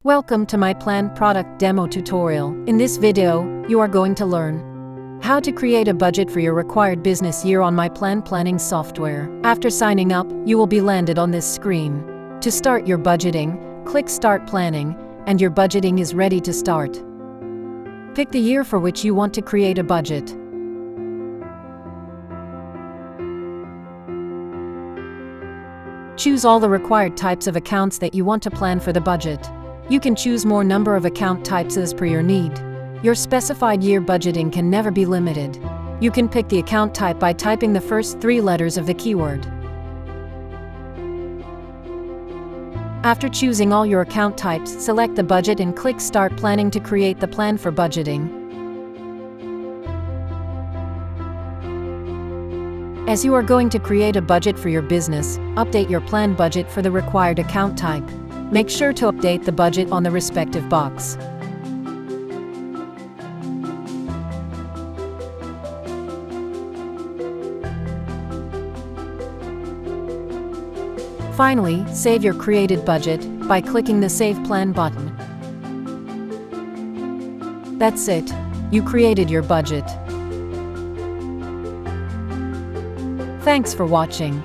Welcome to myPlan product demo tutorial. In this video, you are going to learn how to create a budget for your required business year on myPlan planning software. After signing up, you will be landed on this screen. To start your budgeting, click Start Planning, and your budgeting is ready to start. Pick the year for which you want to create a budget. Choose all the required types of accounts that you want to plan for the budget. You can choose more number of account types as per your need. Your specified year budgeting can never be limited. You can pick the account type by typing the first 3 letters of the keyword. After choosing all your account types, select the budget and click Start Planning to create the plan for budgeting. As you are going to create a budget for your business, update your plan budget for the required account type. Make sure to update the budget on the respective box. Finally, save your created budget by clicking the Save Plan button. That's it. You created your budget. Thanks for watching.